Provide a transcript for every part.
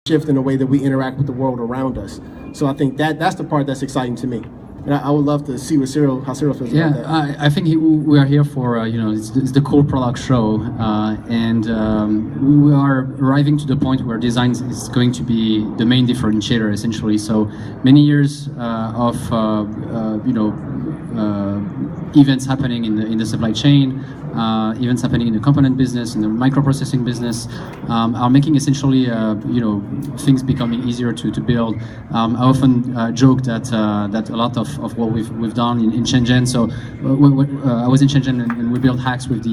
shift in the way that we interact with the world around us. So I think that's the part that's exciting to me. And I would love to see how Cyril feels about that. I think we are here for, it's the cool product show, and we are arriving to the point where design is going to be the main differentiator, essentially. So many years of, events happening in the supply chain, events happening in the component business, in the microprocessing business, are making essentially, things becoming easier to build. I often joke that a lot of what we've done in Shenzhen. So I was in Shenzhen and we built hacks with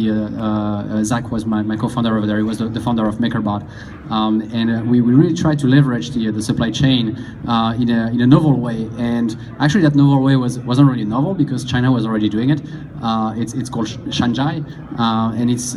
Zach was my co-founder over there. He was the founder of MakerBot, and we really tried to leverage the supply chain in a novel way. And actually, that novel way wasn't really novel because China was already doing it. It's called Shanghai, and it's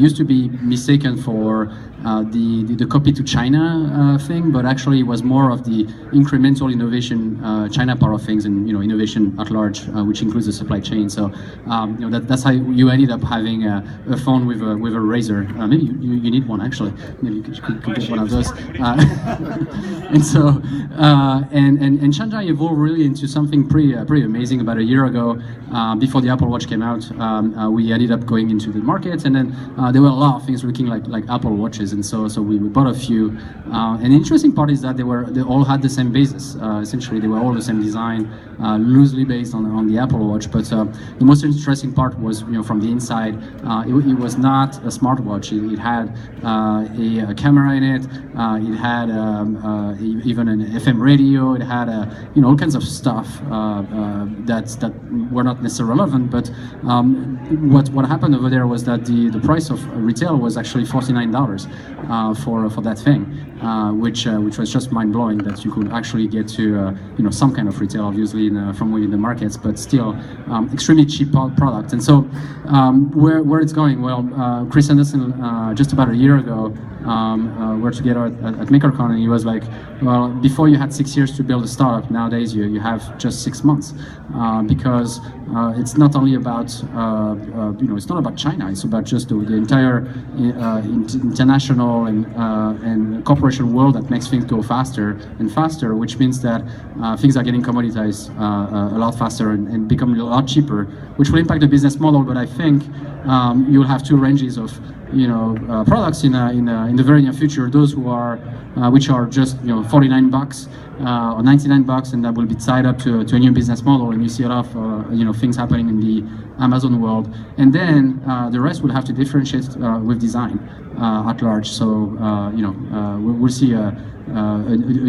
used to be mistaken for the copy to China thing, but actually it was more of the incremental innovation China part of things, and innovation at large, which includes the supply chain. So that's how you ended up having a phone with a razor. Maybe you need one actually. Maybe you could get one of those. And so and Shanghai evolved really into something pretty amazing about a year ago. Before the Apple Watch came out, we ended up going into the market, and then there were a lot of things looking like Apple Watches. And so we bought a few. And the interesting part is that they all had the same basis. Essentially, they were all the same design, loosely based on the Apple Watch. But the most interesting part was, from the inside, it was not a smartwatch. It had a camera in it. It had even an FM radio. It had all kinds of stuff that were not necessarily relevant. But what happened over there was that the price of retail was actually $49 for that thing, which was just mind blowing that you could actually get to some kind of retail, obviously from within the markets, but still extremely cheap product. And so where it's going? Well, Chris Anderson just about a year ago we're together at MakerCon, and he was like, well, before you had 6 years to build a startup, nowadays you have just 6 months, because it's not only about it's not about China, it's about just the entire international and corporation world that makes things go faster and faster, which means that things are getting commoditized a lot faster and becoming a lot cheaper, which will impact the business model. But I think you'll have two ranges of products in the very near future. Those which are just $49 or $99, and that will be tied up to a new business model. And you see a lot of things happening in the Amazon world. And then the rest will have to differentiate with design at large. So we'll see a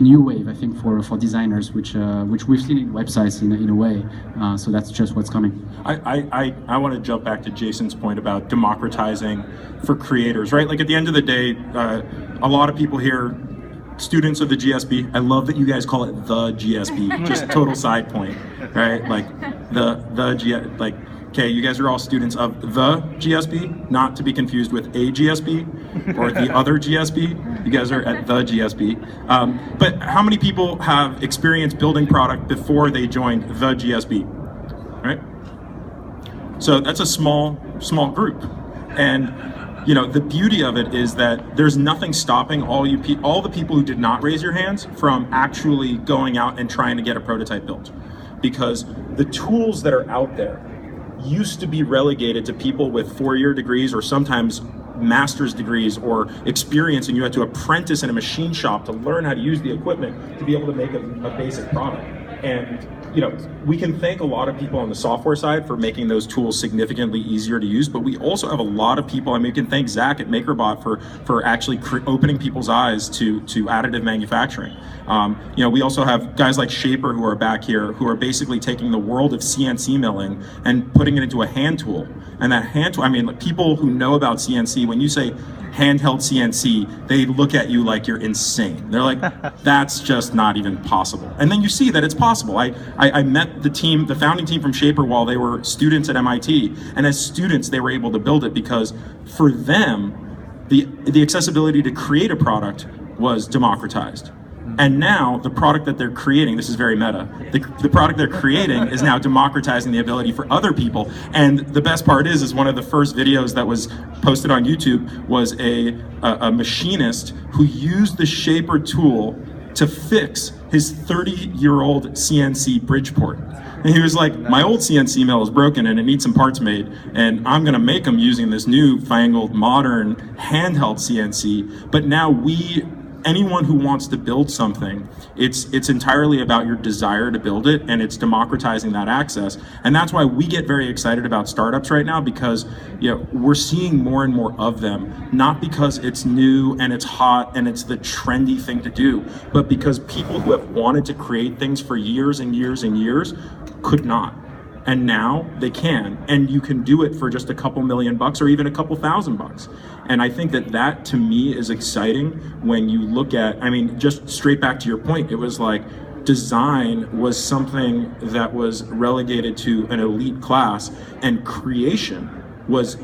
new wave, I think, for designers, which we've seen in websites in a way. So that's just what's coming. I want to jump back to Jason's point about democratizing for creators, right? Like at the end of the day, a lot of people here, students of the GSB, I love that you guys call it the GSB, just total side point, right? Like okay, you guys are all students of the GSB, not to be confused with a GSB or the other GSB. You guys are at the GSB. But how many people have experience building product before they joined the GSB, right? So that's a small group. And the beauty of it is that there's nothing stopping all the people who did not raise your hands from actually going out and trying to get a prototype built, because the tools that are out there used to be relegated to people with 4-year degrees or sometimes master's degrees or experience, and you had to apprentice in a machine shop to learn how to use the equipment to be able to make a basic product. And we can thank a lot of people on the software side for making those tools significantly easier to use, but we also have a lot of people, we can thank Zach at MakerBot for actually opening people's eyes to additive manufacturing. We also have guys like Shaper who are back here, who are basically taking the world of CNC milling and putting it into a hand tool. And that hand tool, people who know about CNC, when you say handheld CNC, they look at you like you're insane. They're like, that's just not even possible. And then you see that it's possible. I met the founding team from Shaper while they were students at MIT, and as students they were able to build it because for them, the accessibility to create a product was democratized. And now the product that they're creating, this is very meta, the product they're creating is now democratizing the ability for other people. And the best part is one of the first videos that was posted on YouTube was a machinist who used the Shaper tool to fix his 30-year-old CNC Bridgeport. And he was like, my old CNC mill is broken and it needs some parts made, and I'm gonna make them using this new fangled modern handheld CNC. But now anyone who wants to build something, it's entirely about your desire to build it, and it's democratizing that access. And that's why we get very excited about startups right now, because we're seeing more and more of them, not because it's new and it's hot and it's the trendy thing to do, but because people who have wanted to create things for years and years and years could not. And now they can, and you can do it for just a couple $1,000,000 or even a couple $1,000. And I think that to me is exciting when you look at, just straight back to your point, it was like design was something that was relegated to an elite class, and creation was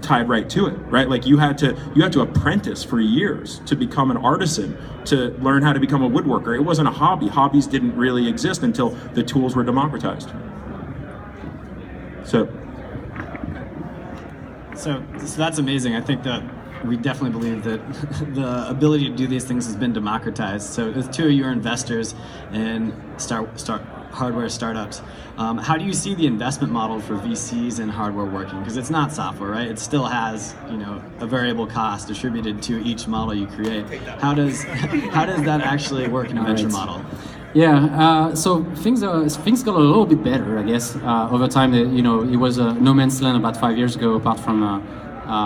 tied right to it, right? Like you had to apprentice for years to become an artisan, to learn how to become a woodworker. It wasn't a hobby. Hobbies didn't really exist until the tools were democratized. So that's amazing. I think that we definitely believe that the ability to do these things has been democratized. So with two of your investors in start hardware startups, how do you see the investment model for VCs and hardware working? Because it's not software, right? It still has a variable cost distributed to each model you create. How does that actually work in a venture model? Yeah, so things got a little bit better, I guess, over time. It was a no man's land about 5 years ago, apart from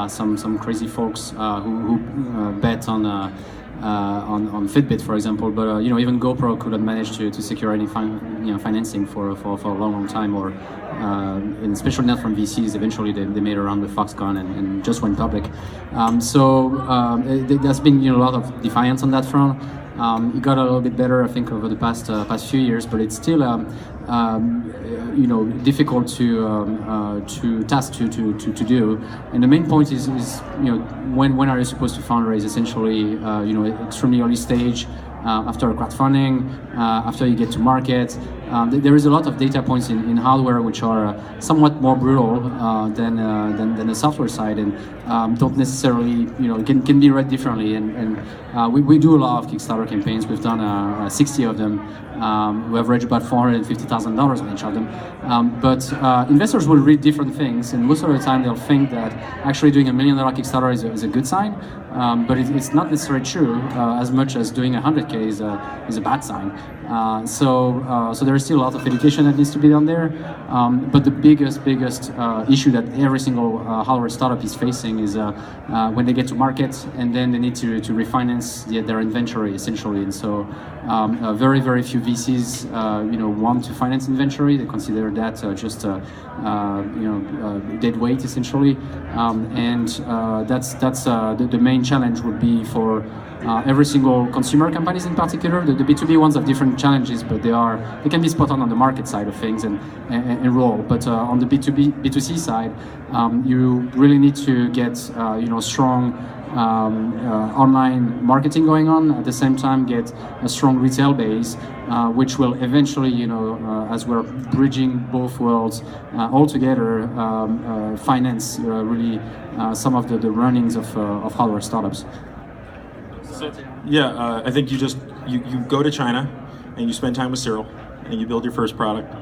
some crazy folks who bet on Fitbit, for example. But even GoPro couldn't manage to secure any financing for a long time, or and especially not from VCs. Eventually, they made a round with Foxconn and just went public. There's been a lot of defiance on that front. It got a little bit better, I think, over the past few years, but it's still difficult to task to do. And the main point is when are you supposed to fundraise? Essentially, extremely early stage. After crowdfunding, after you get to market, there is a lot of data points in hardware which are somewhat more brutal than the software side, and don't necessarily can be read differently. And we do a lot of Kickstarter campaigns. We've done 60 of them. We average about $450,000 on each of them. But investors will read different things, and most of the time they'll think that actually doing $1 million Kickstarter is a good sign. But it's not necessarily true, as much as doing 100K is a bad sign. So there is still a lot of education that needs to be done there. But the biggest issue that every single hardware startup is facing is when they get to market, and then they need to refinance their inventory, essentially. And so very, very few VCs want to finance inventory. They consider that just dead weight, essentially. That's the main challenge would be for every single consumer companies in particular. The B2B ones have different challenges, but they can be spot on the market side of things and roll. But on the B2C side, you really need to get strong online marketing going on, at the same time get a strong retail base, which will eventually, as we're bridging both worlds all together, finance really some of the runnings of hardware startups. Yeah, I think you go to China and you spend time with Cyril and you build your first product,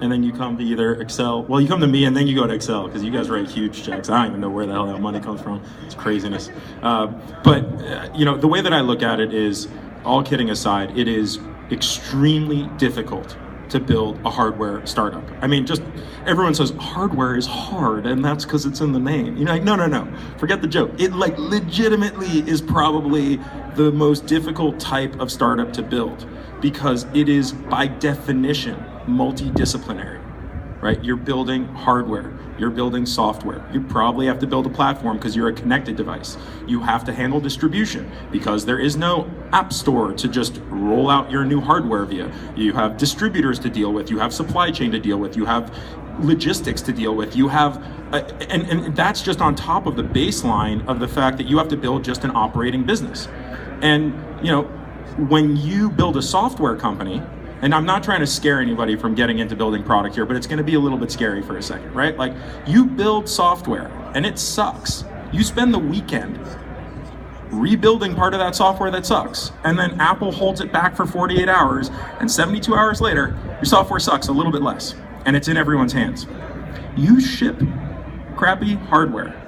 and then you come to either Excel. Well, you come to me and then you go to Excel, because you guys write huge checks. I don't even know where the hell that money comes from. It's craziness. But the way that I look at it is, all kidding aside, it is extremely difficult to build a hardware startup. Just everyone says hardware is hard, and that's because it's in the name. No. Forget the joke. It legitimately is probably the most difficult type of startup to build, because it is by definition multidisciplinary, right? You're building hardware, you're building software. You probably have to build a platform because you're a connected device. You have to handle distribution because there is no app store to just roll out your new hardware via. You have distributors to deal with, you have supply chain to deal with, you have logistics to deal with, you have, and that's just on top of the baseline of the fact that you have to build just an operating business. And when you build a software company, and I'm not trying to scare anybody from getting into building product here, but it's going to be a little bit scary for a second, right? Like, you build software and it sucks. You spend the weekend rebuilding part of that software that sucks, and then Apple holds it back for 48 hours, and 72 hours later, your software sucks a little bit less, and it's in everyone's hands. You ship crappy hardware.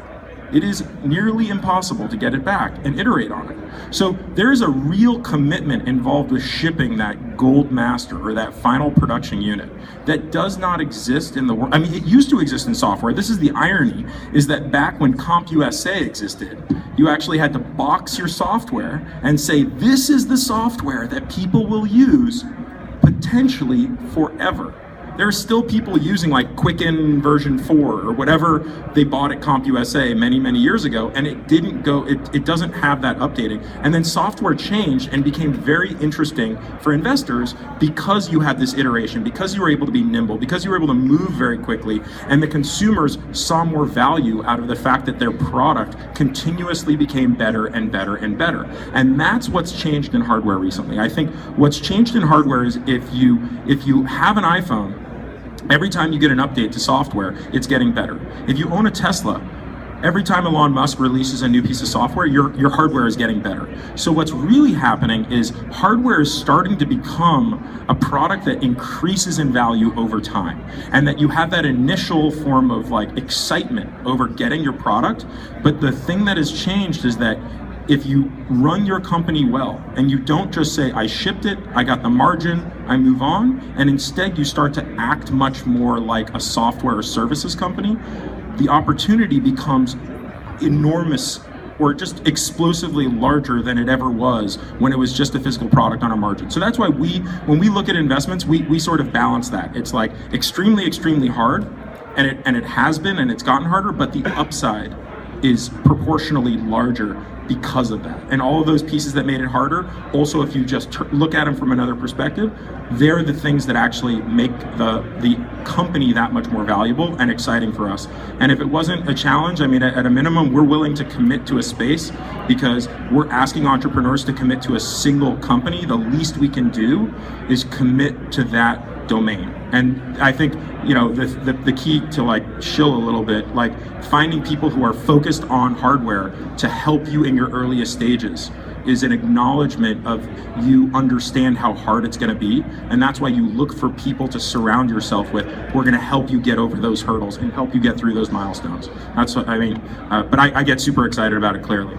It is nearly impossible to get it back and iterate on it. So there is a real commitment involved with shipping that gold master or that final production unit that does not exist in the world. I mean, it used to exist in software. This is the irony, is that back when CompUSA existed, you actually had to box your software and say, this is the software that people will use potentially forever. There are still people using like Quicken version 4 or whatever they bought at CompUSA many, many years ago, and it didn't go, it doesn't have that updating. And then software changed and became very interesting for investors because you had this iteration, because you were able to be nimble, because you were able to move very quickly, and the consumers saw more value out of the fact that their product continuously became better and better and better. And that's what's changed in hardware recently. I think what's changed in hardware is if you have an iPhone, every time you get an update to software, it's getting better. If you own a Tesla, every time Elon Musk releases a new piece of software, your hardware is getting better. So what's really happening is hardware is starting to become a product that increases in value over time, and that you have that initial form of like excitement over getting your product. But the thing that has changed is that if you run your company well and you don't just say, I shipped it, I got the margin, I move on, and instead you start to act much more like a software or services company, the opportunity becomes enormous, or just explosively larger than it ever was when it was just a physical product on a margin. So that's why when we look at investments, we sort of balance that. It's like extremely, extremely hard, and it has been, and it's gotten harder, but the upside is proportionally larger because of that. And all of those pieces that made it harder, also if you just look at them from another perspective, they're the things that actually make the company that much more valuable and exciting for us. And if it wasn't a challenge, I mean, at a minimum, we're willing to commit to a space because we're asking entrepreneurs to commit to a single company. The least we can do is commit to that domain. And I think, you know, the key to like shill a little bit, like finding people who are focused on hardware to help you in your earliest stages is an acknowledgement of you understand how hard it's going to be, and that's why you look for people to surround yourself with who are going to help you get over those hurdles and help you get through those milestones. That's what I mean, but I get super excited about it, clearly.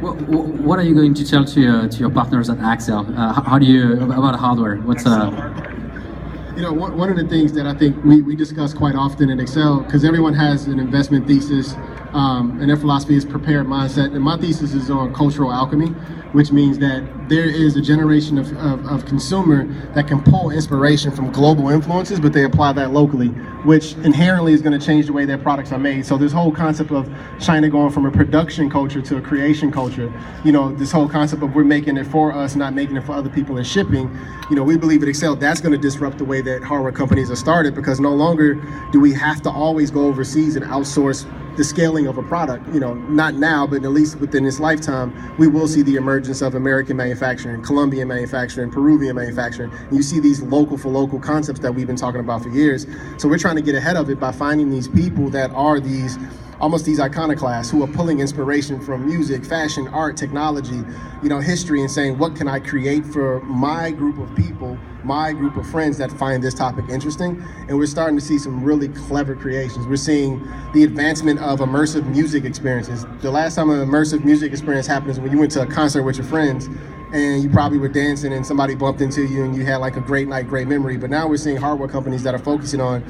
What are you going to tell to your partners at Axel? How do you about hardware? What's You know, one of the things that I think we discuss quite often in Excel, because everyone has an investment thesis, and their philosophy is prepared mindset, and my thesis is on cultural alchemy, which means that there is a generation of consumer that can pull inspiration from global influences, but they apply that locally, which inherently is going to change the way their products are made. So this whole concept of China going from a production culture to a creation culture, you know, this whole concept of we're making it for us, not making it for other people and shipping, you know, we believe at Excel that's going to disrupt the way that hardware companies are started, because no longer do we have to always go overseas and outsource the scaling of a product. You know, not now, but at least within this lifetime, we will see the emergence of American manufacturing, Colombian manufacturing, Peruvian manufacturing. And you see these local for local concepts that we've been talking about for years. So we're trying to get ahead of it by finding these people that are these almost these iconoclasts who are pulling inspiration from music, fashion, art, technology, you know, history, and saying, what can I create for my group of people, my group of friends that find this topic interesting? And we're starting to see some really clever creations. We're seeing the advancement of immersive music experiences. The last time an immersive music experience happened is when you went to a concert with your friends and you probably were dancing and somebody bumped into you and you had like a great night, great memory. But now we're seeing hardware companies that are focusing on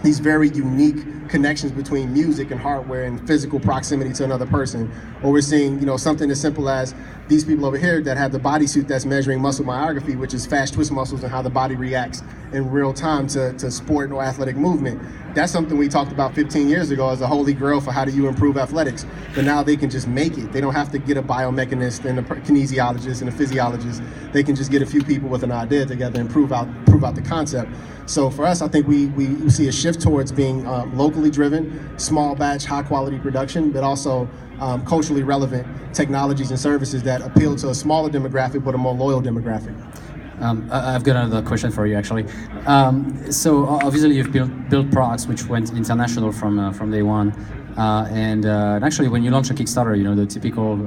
these very unique connections between music and hardware and physical proximity to another person. Or we're seeing, you know, something as simple as these people over here that have the bodysuit that's measuring muscle myography, which is fast twitch muscles and how the body reacts in real time to sport or athletic movement. That's something we talked about 15 years ago as a holy grail for how do you improve athletics. But now they can just make it. They don't have to get a biomechanist and a kinesiologist and a physiologist. They can just get a few people with an idea together and prove out the concept. So for us, I think we see a shift towards being locally driven, small batch, high quality production, but also culturally relevant technologies and services that appeal to a smaller demographic but a more loyal demographic. I've got another question for you, actually. So obviously you've built products which went international from day one. And actually, when you launch a Kickstarter, the typical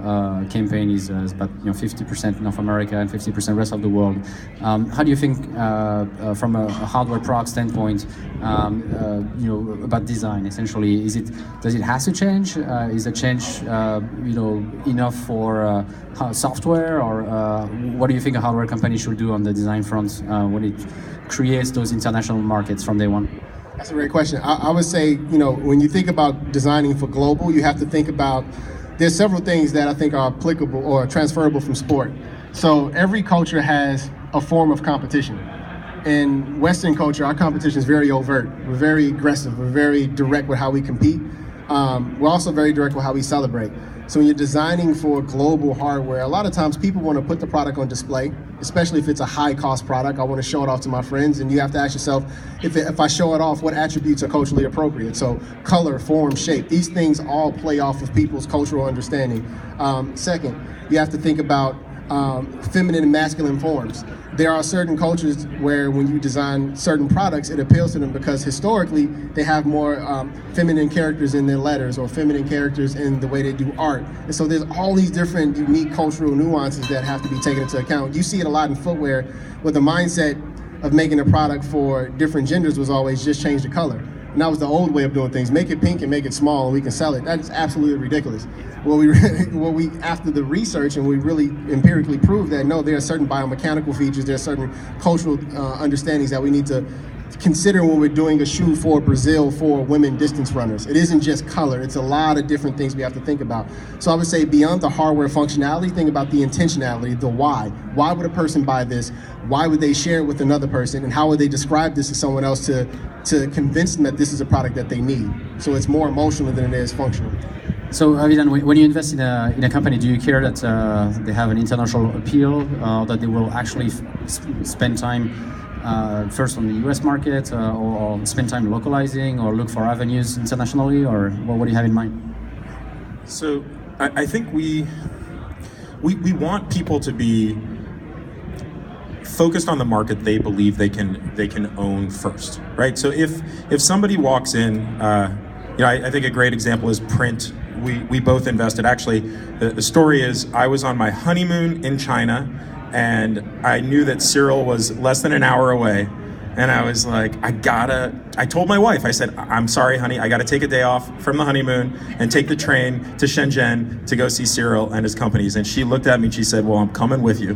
campaign is about 50% North America and 50% rest of the world. How do you think, from a hardware product standpoint, about design? Essentially, does it have to change? Is the change enough for software, or what do you think a hardware company should do on the design front when it creates those international markets from day one? That's a great question. I would say, when you think about designing for global, you have to think about, there's several things that I think are applicable or transferable from sport. So every culture has a form of competition. In Western culture, our competition is very overt. We're very aggressive. We're very direct with how we compete. We're also very direct with how we celebrate. So when you're designing for global hardware, a lot of times people want to put the product on display, especially if it's a high cost product. I want to show it off to my friends, and you have to ask yourself, if I show it off, what attributes are culturally appropriate? So color, form, shape, these things all play off of people's cultural understanding. Second, you have to think about feminine and masculine forms. There are certain cultures where when you design certain products, it appeals to them because historically they have more feminine characters in their letters or feminine characters in the way they do art. And so there's all these different unique cultural nuances that have to be taken into account. You see it a lot in footwear, where the mindset of making a product for different genders was always just change the color. And that was the old way of doing things. Make it pink and make it small and we can sell it. That is absolutely ridiculous. Well, we after the research, and we really empirically proved that no, there are certain biomechanical features, there are certain cultural understandings that we need to consider when we're doing a shoe for Brazil for women distance runners. It isn't just color, it's a lot of different things we have to think about. So I would say beyond the hardware functionality, think about the intentionality, the why. Why would a person buy this? Why would they share it with another person? And how would they describe this to someone else to convince them that this is a product that they need? So it's more emotional than it is functional. So, Avidan, when you invest in a company, do you care that they have an international appeal, that they will actually spend time first on the US market, or spend time localizing, or look for avenues internationally, or what do you have in mind? So I think we want people to be focused on the market they believe they can own first, right? So if somebody walks in, I think a great example is print. We both invested. Actually, the story is I was on my honeymoon in China, and I knew that Cyril was less than an hour away. And I was like, I told my wife, I said, I'm sorry, honey, I gotta take a day off from the honeymoon and take the train to Shenzhen to go see Cyril and his companies. And she looked at me and she said, well, I'm coming with you.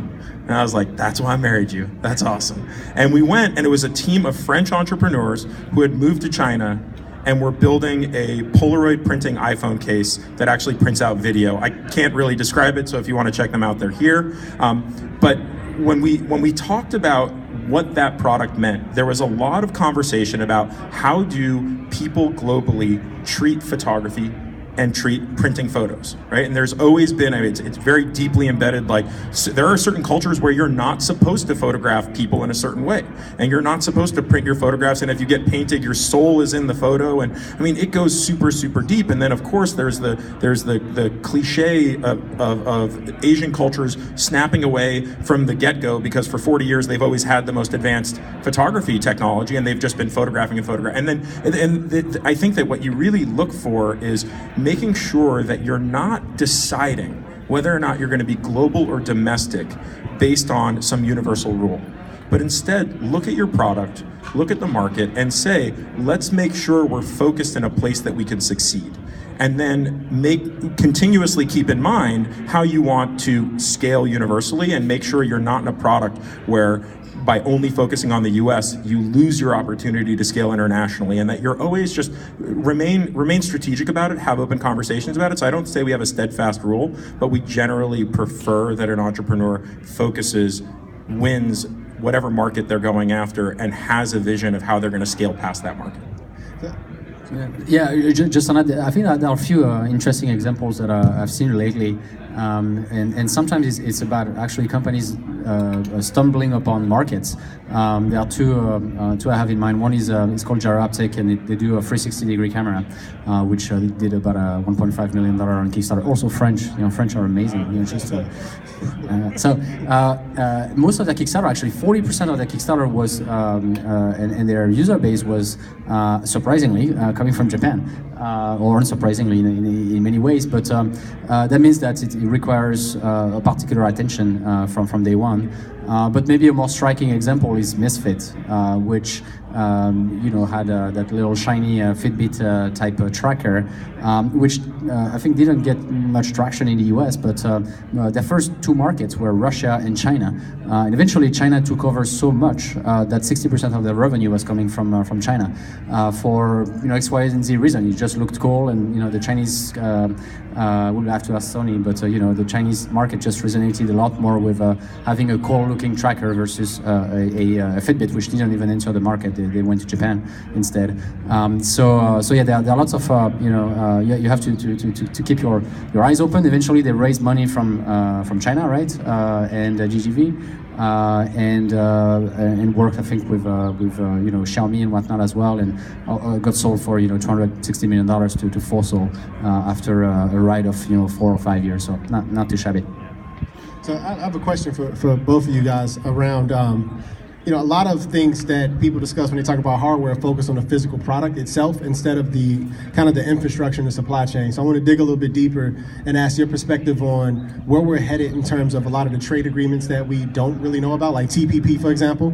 And I was like, that's why I married you. That's awesome. And we went, and it was a team of French entrepreneurs who had moved to China and we're building a Polaroid printing iPhone case that actually prints out video. I can't really describe it, so if you want to check them out, they're here. But when we talked about what that product meant, there was a lot of conversation about how do people globally treat photography and treat printing photos, right? And there's always been, it's very deeply embedded, like there are certain cultures where you're not supposed to photograph people in a certain way, and you're not supposed to print your photographs, and if you get painted, your soul is in the photo, and I mean, it goes super, super deep. And then of course there's the cliche of Asian cultures snapping away from the get-go, because for 40 years they've always had the most advanced photography technology, and they've just been photographing. And then I think that what you really look for is making sure that you're not deciding whether or not you're going to be global or domestic based on some universal rule. But instead, look at your product, look at the market, and say, let's make sure we're focused in a place that we can succeed. And then continuously keep in mind how you want to scale universally, and make sure you're not in a product where by only focusing on the US, you lose your opportunity to scale internationally, and that you're always just remain strategic about it, have open conversations about it. So I don't say we have a steadfast rule, but we generally prefer that an entrepreneur wins whatever market they're going after, and has a vision of how they're going to scale past that market. Yeah, just on that, I think that there are a few interesting examples that I've seen lately. And sometimes it's about actually companies stumbling upon markets. There are two I have in mind. One is it's called Gyraptic, and they do a 360-degree camera, which did about $1.5 million on Kickstarter. Also French, French are amazing. Most of the Kickstarter, actually 40% of the Kickstarter was, and their user base was surprisingly coming from Japan, or unsurprisingly in many ways. But that means that it requires a particular attention from day one. But maybe a more striking example is Misfit, which had that little shiny Fitbit type tracker, which I think didn't get much traction in the US, but their first two markets were Russia and China. And eventually China took over so much that 60% of the revenue was coming from China for X, Y, and Z reason. It just looked cool, and the Chinese, we'll have to ask Sony, but the Chinese market just resonated a lot more with having a cool-looking tracker versus a Fitbit, which didn't even enter the market. They went to Japan instead. So yeah, there are lots of you have to keep your eyes open. Eventually, they raised money from China, right? And GGV. And worked, I think, with Xiaomi and whatnot as well, and got sold for $260 million to Fossil after a ride of 4 or 5 years. So not too shabby. So I have a question for both of you guys around. A lot of things that people discuss when they talk about hardware focus on the physical product itself instead of the kind of the infrastructure and the supply chain. So I want to dig a little bit deeper and ask your perspective on where we're headed in terms of a lot of the trade agreements that we don't really know about, like TPP, for example.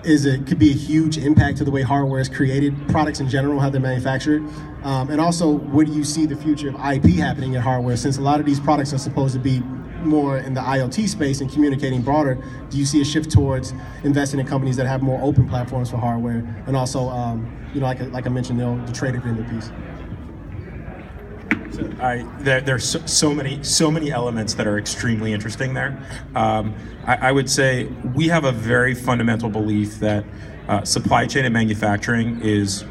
Could be a huge impact to the way hardware is created, products in general, how they're manufactured. And also, where do you see the future of IP happening in hardware, since a lot of these products are supposed to be more in the IoT space and communicating broader? Do you see a shift towards investing in companies that have more open platforms for hardware, and also, like I mentioned, the trade agreement piece? There's so many elements that are extremely interesting there. I would say we have a very fundamental belief that supply chain and manufacturing is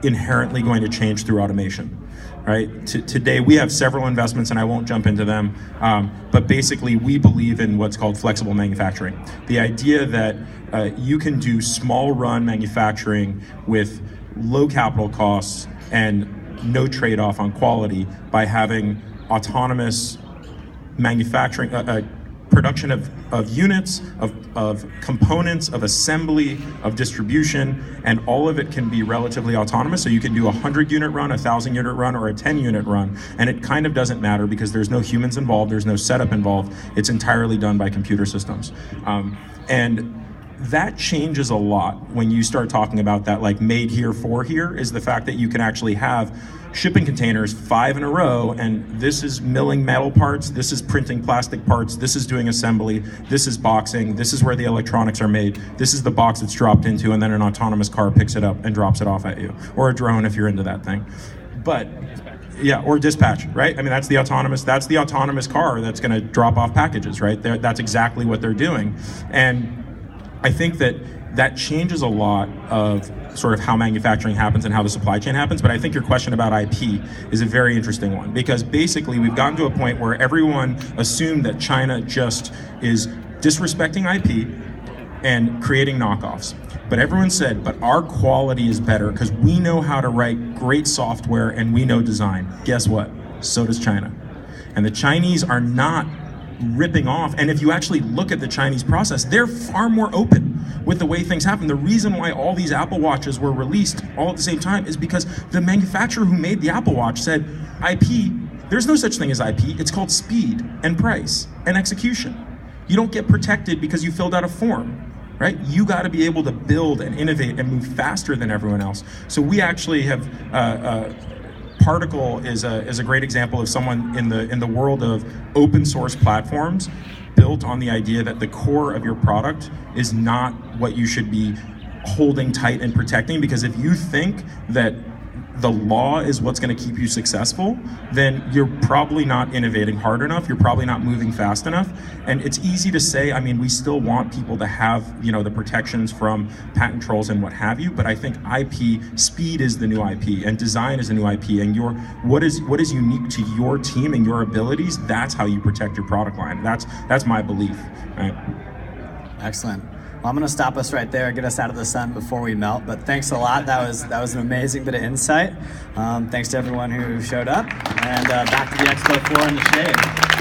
inherently going to change through automation. Right? Today we have several investments, and I won't jump into them, but basically we believe in what's called flexible manufacturing. The idea that you can do small run manufacturing with low capital costs and no trade-off on quality by having autonomous manufacturing, production of units, of components, of assembly, of distribution, and all of it can be relatively autonomous. So you can do a 100-unit run, a 1,000-unit run, or a 10-unit run, and it kind of doesn't matter because there's no humans involved, there's no setup involved. It's entirely done by computer systems. And that changes a lot when you start talking about that, like made here for here, is the fact that you can actually have shipping containers 5 in a row, and this is milling metal parts, this is printing plastic parts, this is doing assembly, this is boxing, this is where the electronics are made, this is the box it's dropped into, and then an autonomous car picks it up and drops it off at you, or a drone if you're into that thing. But yeah, or dispatch, right? I mean, that's the autonomous car that's going to drop off packages, right? That's exactly what they're doing. And I think that changes a lot of sort of how manufacturing happens and how the supply chain happens. But I think your question about IP is a very interesting one, because basically we've gotten to a point where everyone assumed that China just is disrespecting IP and creating knockoffs. But everyone said, but our quality is better because we know how to write great software and we know design. Guess what? So does China. And the Chinese are not ripping off. And if you actually look at the Chinese process, they're far more open with the way things happen. The reason why all these Apple Watches were released all at the same time is because the manufacturer who made the Apple Watch said, IP, there's no such thing as IP. It's called speed and price and execution. You don't get protected because you filled out a form, right? You got to be able to build and innovate and move faster than everyone else. So we actually have Particle is a great example of someone in the world of open source platforms built on the idea that the core of your product is not what you should be holding tight and protecting. Because if you think that the law is what's going to keep you successful, then you're probably not innovating hard enough. You're probably not moving fast enough. And it's easy to say, I mean, we still want people to have, the protections from patent trolls and what have you, but I think IP, speed is the new IP, and design is the new IP, and what is unique to your team and your abilities, that's how you protect your product line. That's my belief, right? Excellent. Well, I'm going to stop us right there, get us out of the sun before we melt. But thanks a lot. That was an amazing bit of insight. Thanks to everyone who showed up. And back to the expo floor in the shade.